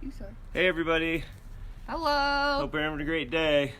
You start. Hey everybody, Hello. hope you're having a great day.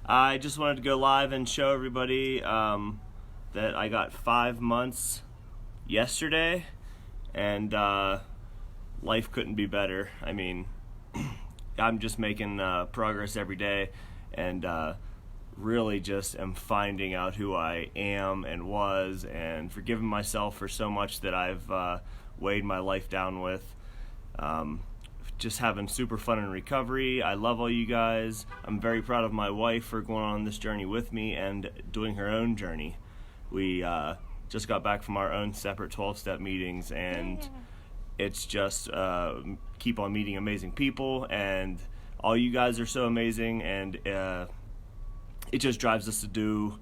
I just wanted to go live and show everybody that I got 5 months yesterday, and life couldn't be better. I mean, I'm just making progress every day, and really just am finding out who I am and was, and forgiving myself for so much that I've weighed my life down with. Just having super fun in recovery. I love all you guys. I'm very proud of my wife for going on this journey with me and doing her own journey. We just got back from our own separate 12-step meetings, and it's just keep on meeting amazing people, and all you guys are so amazing, and it just drives us to do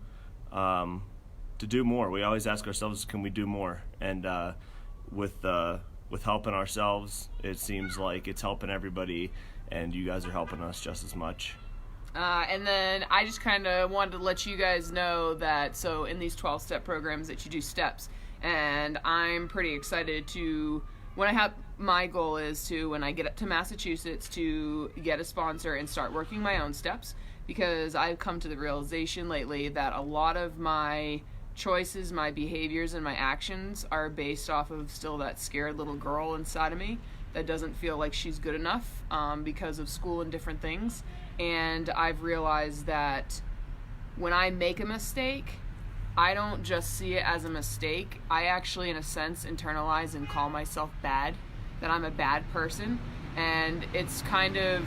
more. We always ask ourselves, can we do more? And with helping ourselves, it seems like it's helping everybody, and you guys are helping us just as much. And then I just kind of wanted to let you guys know that, so in these 12-step programs that you do steps, and I'm pretty excited to, my goal is to, when I get up to Massachusetts, to get a sponsor and start working my own steps, because I've come to the realization lately that a lot of my choices, my behaviors, and my actions are based off of still that scared little girl inside of me that doesn't feel like she's good enough because of school and different things. And I've realized that when I make a mistake, I don't just see it as a mistake. I actually, in a sense, internalize and call myself bad, that I'm a bad person. And it's kind of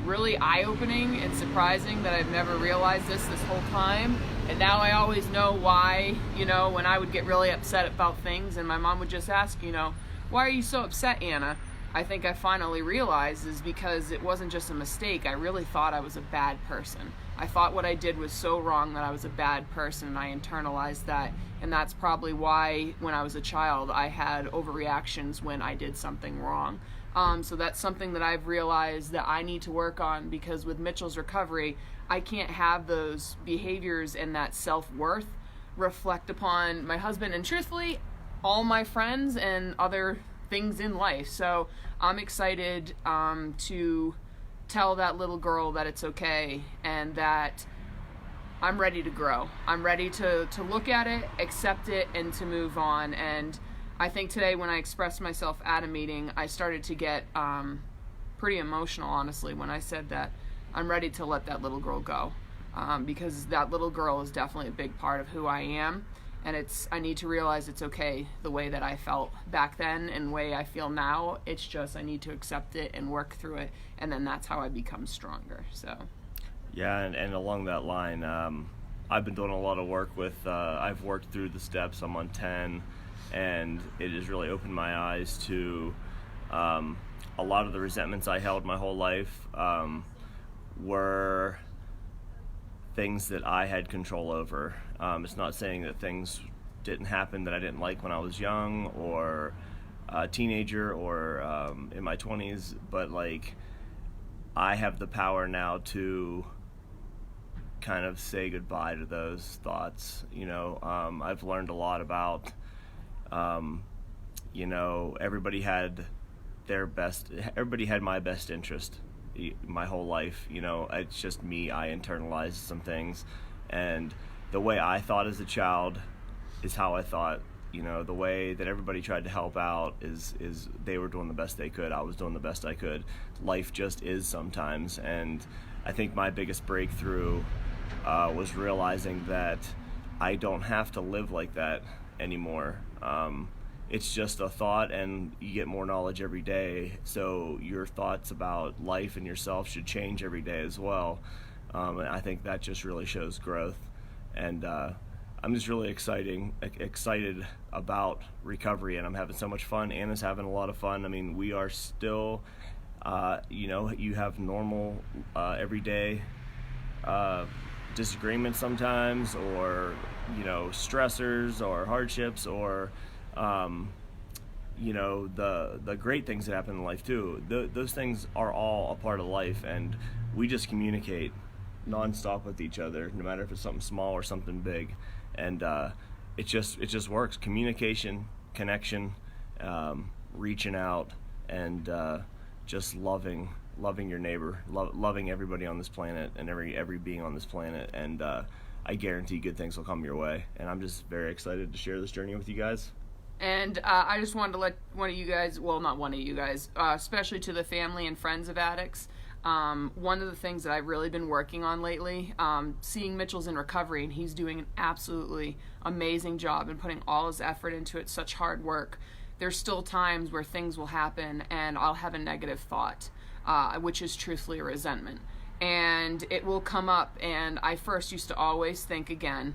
really eye-opening and surprising that I've never realized this whole time. And now I always know why, when I would get really upset about things and my mom would just ask, why are you so upset, Anna? I think I finally realized is because it wasn't just a mistake. I really thought I was a bad person. I thought what I did was so wrong that I was a bad person, and I internalized that. And that's probably why, when I was a child, I had overreactions when I did something wrong. So that's something that I've realized that I need to work on, because with Mitchell's recovery, I can't have those behaviors and that self-worth reflect upon my husband and, truthfully, all my friends and other things in life. So I'm excited to tell that little girl that it's okay, and that I'm ready to grow. I'm ready to look at it, accept it, and to move on. And I think today, when I expressed myself at a meeting, I started to get pretty emotional, honestly, when I said that I'm ready to let that little girl go, because that little girl is definitely a big part of who I am, and I need to realize it's okay the way that I felt back then and the way I feel now. It's just I need to accept it and work through it, and then that's how I become stronger. So Yeah, and along that line, I've been doing a lot of work with, I've worked through the steps. I'm on 10, and it has really opened my eyes to a lot of the resentments I held my whole life were things that I had control over. It's not saying that things didn't happen that I didn't like when I was young or a teenager or in my 20s, but I have the power now to kind of say goodbye to those thoughts. I've learned a lot about everybody had my best interest my whole life. It's just me. I internalized some things, and the way I thought as a child is how I thought. The way that everybody tried to help out is they were doing the best they could. I was doing the best I could. Life just is sometimes, and I think my biggest breakthrough was realizing that I don't have to live like that anymore. It's just a thought, and you get more knowledge every day, so your thoughts about life and yourself should change every day as well. And I think that just really shows growth, and I'm just really excited about recovery, and I'm having so much fun. Anna's having a lot of fun. I mean, we are still, you have normal, everyday disagreements sometimes, or stressors or hardships, or the great things that happen in life too. Those things are all a part of life, and we just communicate nonstop with each other, no matter if it's something small or something big, and it just works. Communication, connection, reaching out, and just loving your neighbor, loving everybody on this planet and every being on this planet, and I guarantee good things will come your way. And I'm just very excited to share this journey with you guys. And I just wanted to let one of you guys, well, not one of you guys, especially to the family and friends of addicts, one of the things that I've really been working on lately, seeing Mitchell's in recovery, and he's doing an absolutely amazing job and putting all his effort into it, such hard work. There's still times where things will happen and I'll have a negative thought, which is truthfully a resentment. And it will come up, and I first used to always think again,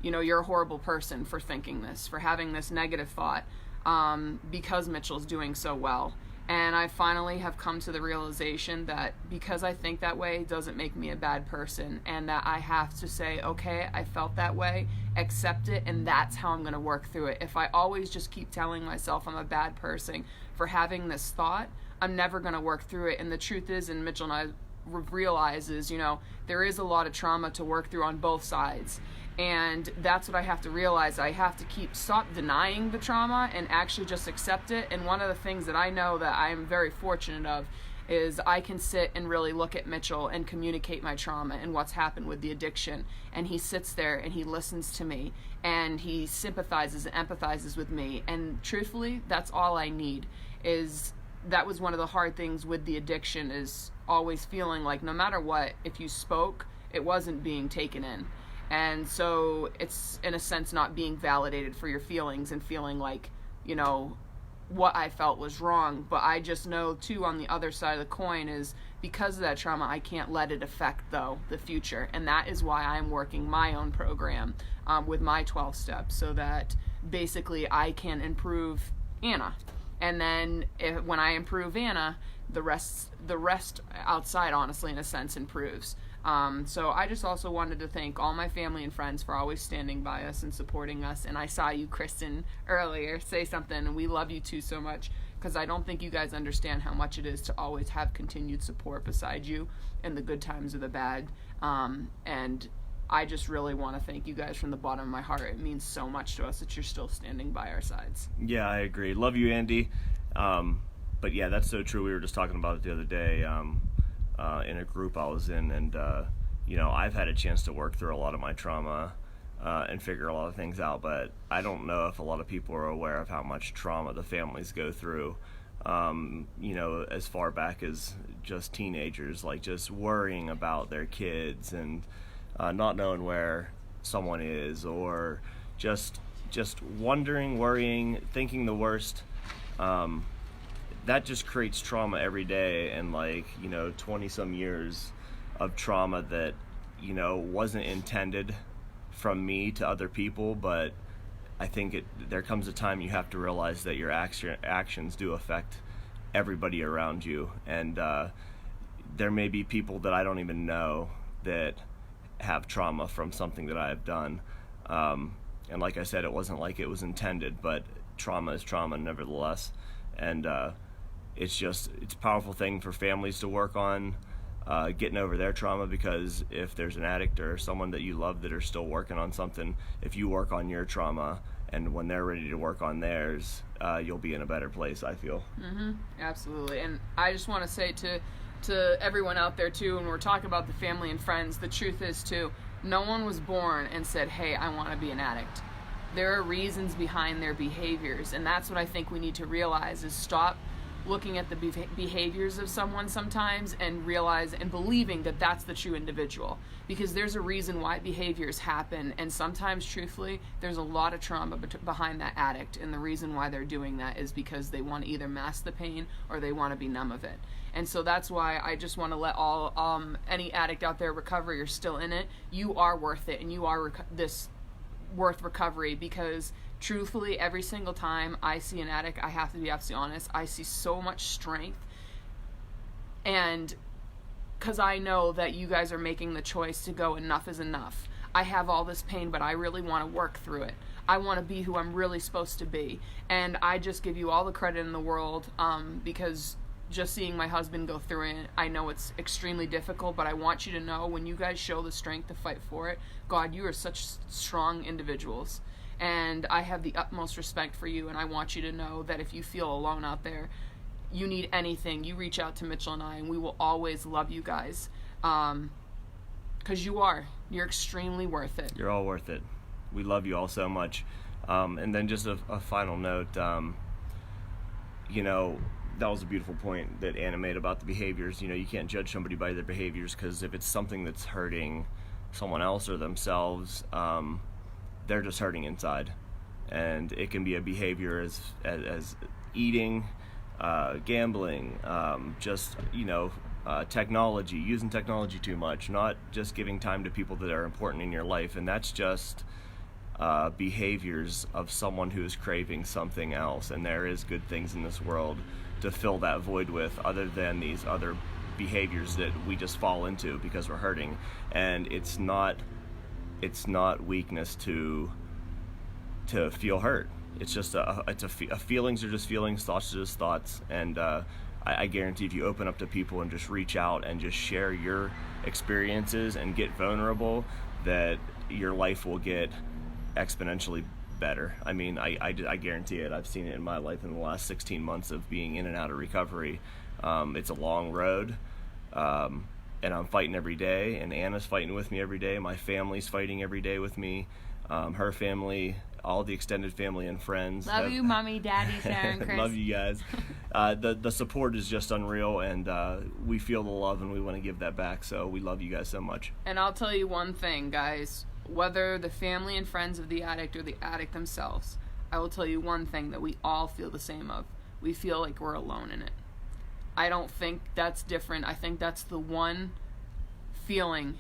you're a horrible person for thinking this, for having this negative thought, because Mitchell's doing so well. And I finally have come to the realization that because I think that way doesn't make me a bad person, and that I have to say, okay, I felt that way, accept it, and that's how I'm going to work through it. If I always just keep telling myself I'm a bad person for having this thought, I'm never going to work through it. And the truth is, and Mitchell and I realizes, there is a lot of trauma to work through on both sides. And that's what I have to realize. I have to stop denying the trauma and actually just accept it. And one of the things that I know that I am very fortunate of is I can sit and really look at Mitchell and communicate my trauma and what's happened with the addiction. And he sits there and he listens to me and he sympathizes and empathizes with me. And truthfully, that's all I need. That was one of the hard things with the addiction, is always feeling like no matter what, if you spoke, it wasn't being taken in. And so it's, in a sense, not being validated for your feelings and feeling like, what I felt was wrong. But I just know, too, on the other side of the coin is because of that trauma, I can't let it affect, though, the future. And that is why I'm working my own program with my 12 steps, so that basically I can improve Anna. And then when I improve Anna, the rest outside, honestly, in a sense, improves. So I just also wanted to thank all my family and friends for always standing by us and supporting us. And I saw you, Kristen, earlier say something, and we love you too so much, because I don't think you guys understand how much it is to always have continued support beside you in the good times or the bad. And I just really want to thank you guys from the bottom of my heart. It means so much to us that you're still standing by our sides. Yeah, I agree. Love you, Andy. But yeah, that's so true. We were just talking about it the other day in a group I was in, and I've had a chance to work through a lot of my trauma and figure a lot of things out, but I don't know if a lot of people are aware of how much trauma the families go through, as far back as just teenagers, like just worrying about their kids and not knowing where someone is, or just wondering, worrying, thinking the worst. That just creates trauma every day, and 20 some years of trauma that wasn't intended from me to other people. But I think there comes a time you have to realize that your actions do affect everybody around you, and there may be people that I don't even know that have trauma from something that I have done, and like I said, it wasn't like it was intended, but trauma is trauma nevertheless. And it's a powerful thing for families to work on, getting over their trauma, because if there's an addict or someone that you love that are still working on something, if you work on your trauma and when they're ready to work on theirs, you'll be in a better place, I feel. Mm-hmm. Absolutely. And I just want to say to everyone out there too, when we're talking about the family and friends, the truth is too, no one was born and said, hey, I want to be an addict. There are reasons behind their behaviors, and that's what I think we need to realize, is stop looking at the behaviors of someone sometimes and realize and believing that that's the true individual, because there's a reason why behaviors happen, and sometimes, truthfully, there's a lot of trauma behind that addict, and the reason why they're doing that is because they want to either mask the pain or they want to be numb of it. And so that's why I just want to let any addict out there, recover, you're still in it, you are worth it, and you are worth recovery, because truthfully, every single time I see an addict, I have to be absolutely honest, I see so much strength, and because I know that you guys are making the choice to go, enough is enough. I have all this pain, but I really want to work through it. I want to be who I'm really supposed to be, and I just give you all the credit in the world, because just seeing my husband go through it, I know it's extremely difficult, but I want you to know, when you guys show the strength to fight for it, God, you are such strong individuals. And I have the utmost respect for you, and I want you to know that if you feel alone out there, you need anything, you reach out to Mitchell and I, and we will always love you guys. Because you're extremely worth it. You're all worth it. We love you all so much. And then just a final note, that was a beautiful point that Anna made about the behaviors. You can't judge somebody by their behaviors, because if it's something that's hurting someone else or themselves, they're just hurting inside. And it can be a behavior as eating, gambling, technology, using technology too much, not just giving time to people that are important in your life. And that's just behaviors of someone who is craving something else. And there is good things in this world to fill that void with, other than these other behaviors that we just fall into because we're hurting. And it's not weakness to feel hurt. It's just feelings are just feelings, thoughts are just thoughts. And I guarantee if you open up to people and just reach out and just share your experiences and get vulnerable, that your life will get exponentially better. I mean, I guarantee it. I've seen it in my life in the last 16 months of being in and out of recovery. It's a long road, and I'm fighting every day, and Anna's fighting with me every day. My family's fighting every day with me. Her family, all the extended family and friends. Love you, Mommy, Daddy, Sarah, and Chris. Love you guys. The support is just unreal, and we feel the love, and we want to give that back. So we love you guys so much. And I'll tell you one thing, guys. Whether the family and friends of the addict or the addict themselves, I will tell you one thing that we all feel the same of. We feel like we're alone in it. I don't think that's different. I think that's the one feeling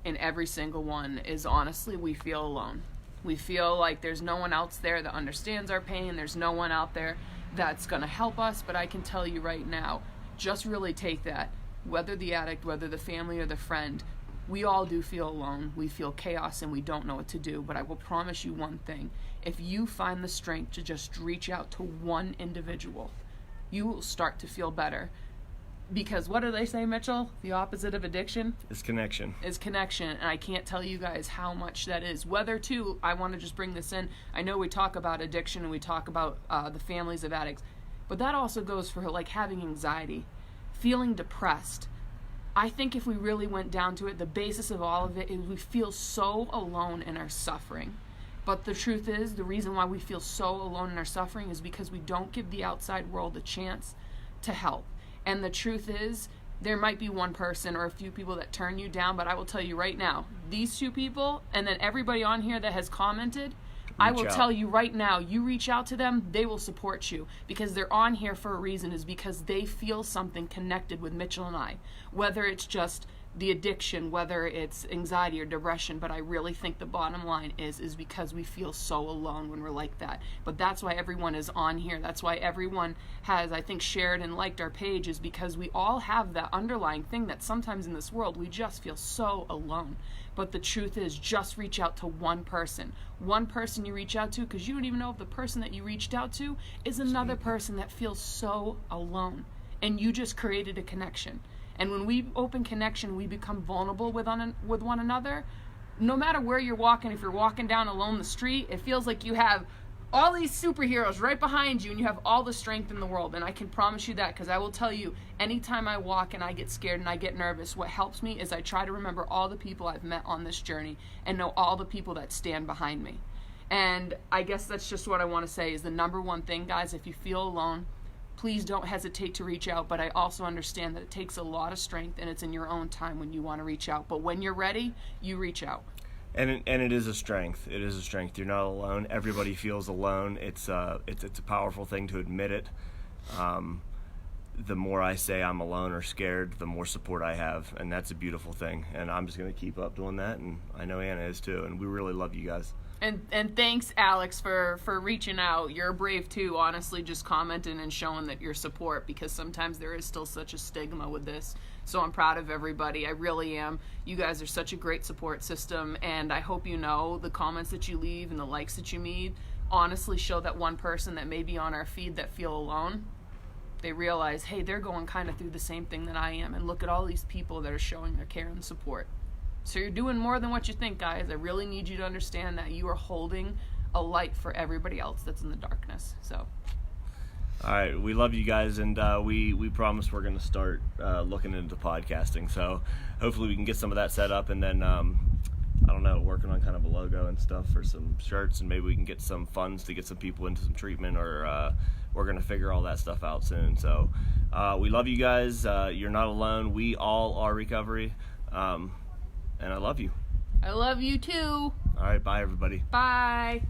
in every single one, is honestly, we feel alone. We feel like there's no one else there that understands our pain. There's no one out there that's going to help us. But I can tell you right now, just really take that. Whether the addict, whether the family or the friend, we all do feel alone. We feel chaos and we don't know what to do. But I will promise you one thing. If you find the strength to just reach out to one individual, you will start to feel better. Because what do they say, Mitchell? The opposite of addiction? Is connection. Is connection. And I can't tell you guys how much that is. Whether, too, I want to just bring this in. I know we talk about addiction and we talk about the families of addicts. But that also goes for, like, having anxiety, feeling depressed. I think if we really went down to it, the basis of all of it is we feel so alone in our suffering. But the truth is, the reason why we feel so alone in our suffering is because we don't give the outside world a chance to help. And the truth is, there might be one person or a few people that turn you down, but I will tell you right now, these two people, and then everybody on here that has commented, I will tell you right now, you reach out to them, they will support you, because they're on here for a reason, is because they feel something connected with Mitchell and I, whether it's just the addiction, whether it's anxiety or depression. But I really think the bottom line is because we feel so alone when we're like that. But that's why everyone is on here. That's why everyone has, I think, shared and liked our page, is because we all have that underlying thing that sometimes in this world we just feel so alone. But the truth is, just reach out to one person. One person you reach out to, because you don't even know if the person that you reached out to is another person that feels so alone. And you just created a connection. And when we open connection, we become vulnerable with one another. No matter where you're walking, if you're walking down alone the street, it feels like you have all these superheroes right behind you and you have all the strength in the world. And I can promise you that, because I will tell you, anytime I walk and I get scared and I get nervous, what helps me is I try to remember all the people I've met on this journey and know all the people that stand behind me. And I guess that's just what I want to say is the number one thing, guys. If you feel alone, please don't hesitate to reach out. But I also understand that it takes a lot of strength, and it's in your own time when you want to reach out. But when you're ready, you reach out. And it is a strength. It is a strength. You're not alone. Everybody feels alone. It's a powerful thing to admit it. The more I say I'm alone or scared, the more support I have, and that's a beautiful thing. And I'm just going to keep up doing that, and I know Anna is too. And we really love you guys. And thanks, Alex, for reaching out. You're brave too, honestly, just commenting and showing that your support, because sometimes there is still such a stigma with this. So I'm proud of everybody. I really am. You guys are such a great support system, and I hope you know the comments that you leave and the likes that you need honestly show that one person that may be on our feed that feel alone. They realize, hey, they're going kind of through the same thing that I am, and look at all these people that are showing their care and support. So you're doing more than what you think, guys. I really need you to understand that you are holding a light for everybody else that's in the darkness. So All right, we love you guys, and we promise we're going to start looking into podcasting. So hopefully we can get some of that set up, and then I don't know, working on kind of a logo and stuff for some shirts, and maybe we can get some funds to get some people into some treatment, or we're going to figure all that stuff out soon. So we love you guys. You're not alone. We all are recovery, and I love you. I love you too. All right, bye everybody. Bye.